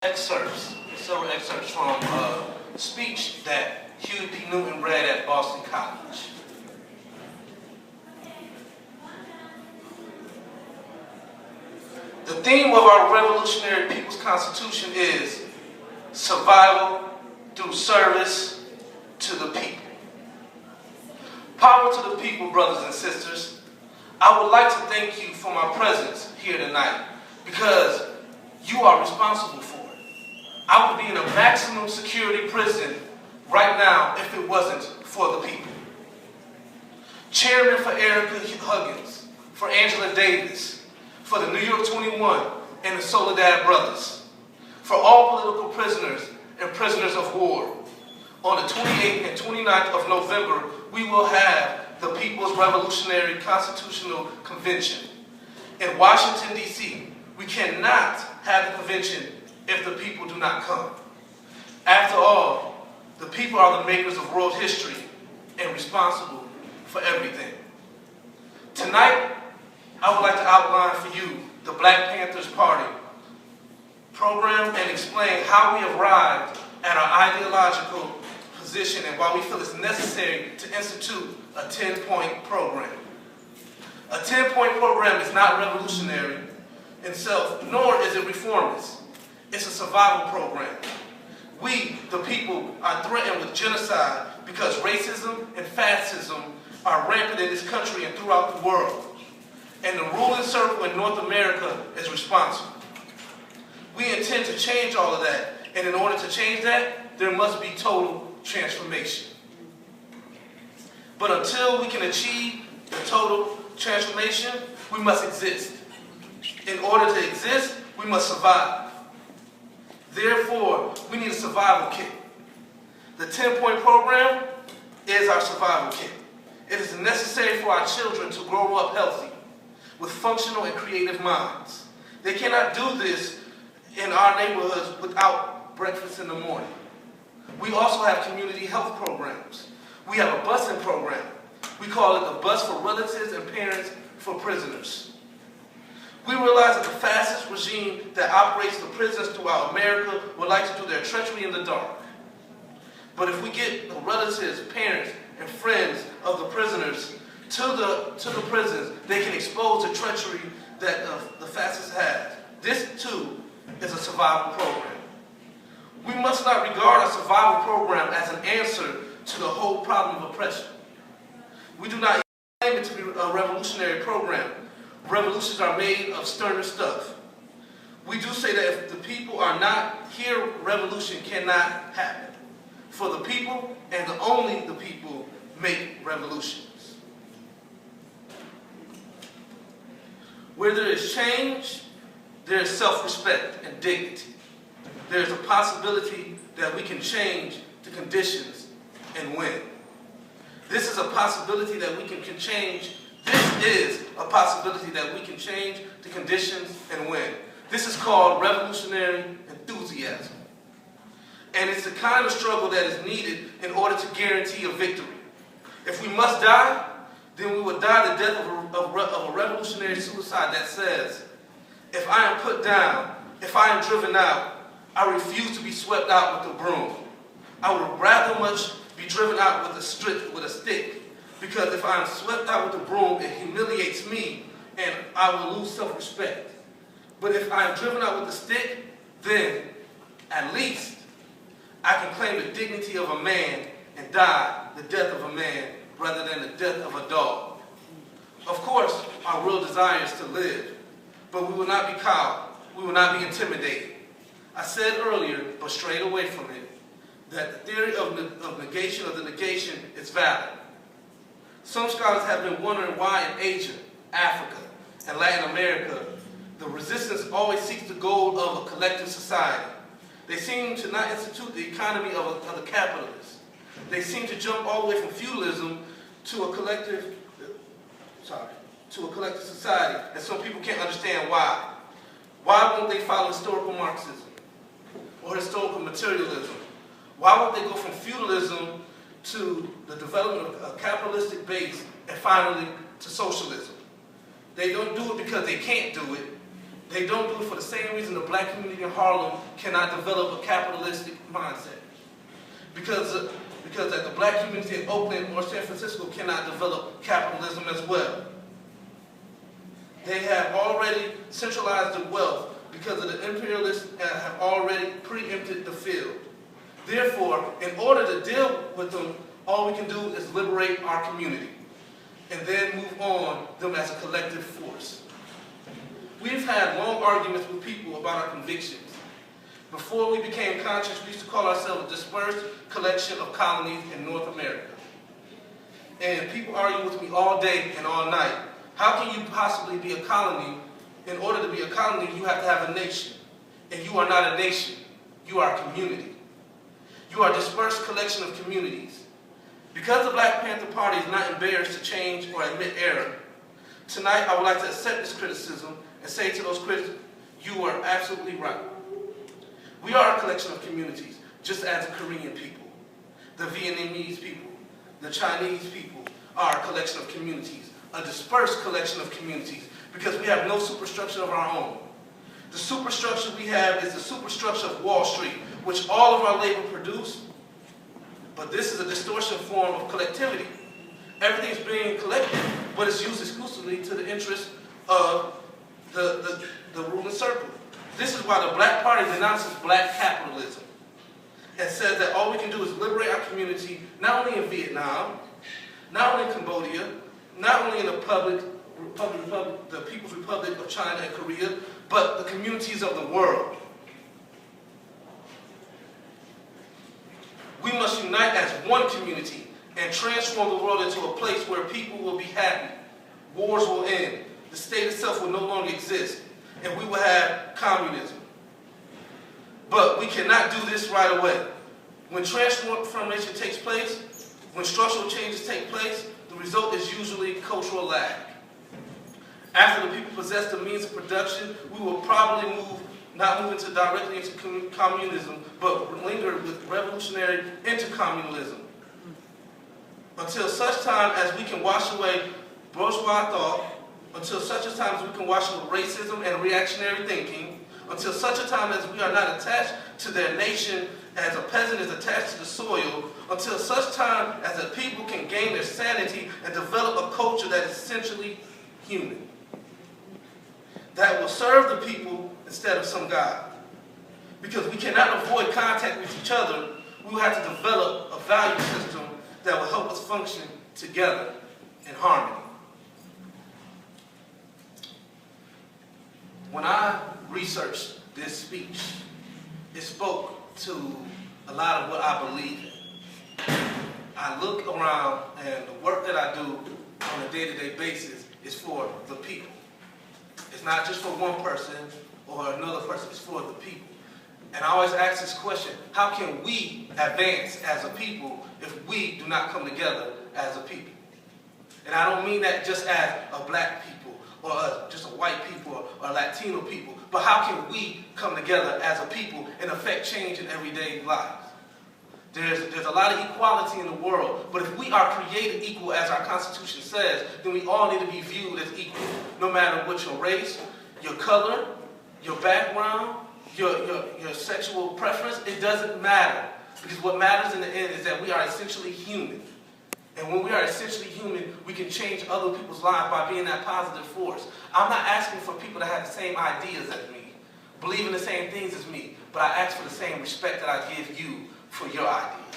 Several excerpts from a speech that Huey P. Newton read at Boston College. The theme of our revolutionary people's constitution is survival through service to the people. Power to the people, brothers and sisters. I would like to thank you for my presence here tonight because you are responsible for it. I would be in a maximum security prison right now if it wasn't for the people. Chairman for Erica Huggins, for Angela Davis, for the New York 21 and the Soledad Brothers, for all political prisoners and prisoners of war. On the 28th and 29th of November, we will have the People's Revolutionary Constitutional Convention. In Washington, D.C., we cannot have the convention if the people do not come. After all, the people are the makers of world history and responsible for everything. Tonight, I would like to outline for you the Black Panthers Party program and explain how we arrived at our ideological position and why we feel it's necessary to institute a 10-point program. A 10-point program is not revolutionary in itself, nor is it reformist. It's a survival program. We, the people, are threatened with genocide because racism and fascism are rampant in this country and throughout the world. And the ruling circle in North America is responsible. We intend to change all of that, and in order to change that, there must be total transformation. But until we can achieve the total transformation, we must exist. In order to exist, we must survive. Therefore, we need a survival kit. The 10-point program is our survival kit. It is necessary for our children to grow up healthy, with functional and creative minds. They cannot do this in our neighborhoods without breakfast in the morning. We also have community health programs. We have a busing program. We call it the Bus for Relatives and Parents for Prisoners. We realize that the fascist regime that operates the prisons throughout America would like to do their treachery in the dark. But if we get the relatives, parents, and friends of the prisoners to the prisons, they can expose the treachery that the fascists have. This, too, is a survival program. We must not regard our survival program as an answer to the whole problem of oppression. We do not claim it to be a revolutionary program. Revolutions are made of sterner stuff. We do say that if the people are not here, revolution cannot happen. For the people, and only the people, make revolutions. Where there is change, there is self-respect and dignity. There is a possibility that we can change the conditions and win. This is a possibility that we can change. This is a possibility that we can change the conditions and win. This is called revolutionary enthusiasm. And it's the kind of struggle that is needed in order to guarantee a victory. If we must die, then we would die the death of a revolutionary suicide that says, if I am put down, if I am driven out, I refuse to be swept out with a broom. I would rather much be driven out with a stick, because if I am swept out with a broom, it humiliates me and I will lose self-respect. But if I am driven out with a stick, then at least I can claim the dignity of a man and die the death of a man rather than the death of a dog. Of course, our real desire is to live, but we will not be cowed. We will not be intimidated. I said earlier, but strayed away from it, that the theory of negation of the negation is valid. Some scholars have been wondering why in Asia, Africa, and Latin America, the resistance always seeks the goal of a collective society. They seem to not institute the economy of the capitalists. They seem to jump all the way from feudalism to a collective society, and some people can't understand why. Why won't they follow historical Marxism or historical materialism? Why won't they go from feudalism to the development of a capitalistic base and finally to socialism? They don't do it because they can't do it. They don't do it for the same reason the black community in Harlem cannot develop a capitalistic mindset. Because that the black community in Oakland or San Francisco cannot develop capitalism as well. They have already centralized the wealth because of the imperialists have already preempted the field. Therefore, in order to deal with them, all we can do is liberate our community and then move on them as a collective force. We've had long arguments with people about our convictions. Before we became conscious, we used to call ourselves a dispersed collection of colonies in North America. And people argue with me all day and all night. How can you possibly be a colony? In order to be a colony, you have to have a nation. And you are not a nation. You are a community. You are a dispersed collection of communities. Because the Black Panther Party is not embarrassed to change or admit error, tonight I would like to accept this criticism and say to those critics, you are absolutely right. We are a collection of communities, just as the Korean people, the Vietnamese people, the Chinese people are a collection of communities, a dispersed collection of communities, because we have no superstructure of our own. The superstructure we have is the superstructure of Wall Street, which all of our labor produce, but this is a distortion form of collectivity. Everything's being collected, but it's used exclusively to the interest of the ruling circle. This is why the Black Party denounces black capitalism and says that all we can do is liberate our community, not only in Vietnam, not only in Cambodia, not only in the People's Republic of China and Korea, but the communities of the world. We must unite as one community and transform the world into a place where people will be happy, wars will end, the state itself will no longer exist, and we will have communism. But we cannot do this right away. When transformation takes place, when structural changes take place, the result is usually cultural lag. After the people possess the means of production, we will probably not move directly into communism, but linger with revolutionary intercommunalism. Until such time as we can wash away bourgeois thought, until such a time as we can wash away racism and reactionary thinking, until such a time as we are not attached to their nation as a peasant is attached to the soil, until such time as the people can gain their sanity and develop a culture that is essentially human, that will serve the people instead of some God. Because we cannot avoid contact with each other, we will have to develop a value system that will help us function together in harmony. When I researched this speech, it spoke to a lot of what I believe in. I look around and the work that I do on a day-to-day basis is for the people. It's not just for one person or another person, it's for the people. And I always ask this question, how can we advance as a people if we do not come together as a people? And I don't mean that just as a black people or just a white people or Latino people, but how can we come together as a people and affect change in everyday lives? There's a lot of equality in the world, but if we are created equal as our Constitution says, then we all need to be viewed as equal, no matter what your race, your color, your background, your sexual preference, it doesn't matter. Because what matters in the end is that we are essentially human. And when we are essentially human, we can change other people's lives by being that positive force. I'm not asking for people to have the same ideas as me, believe in the same things as me, but I ask for the same respect that I give you for your ideas.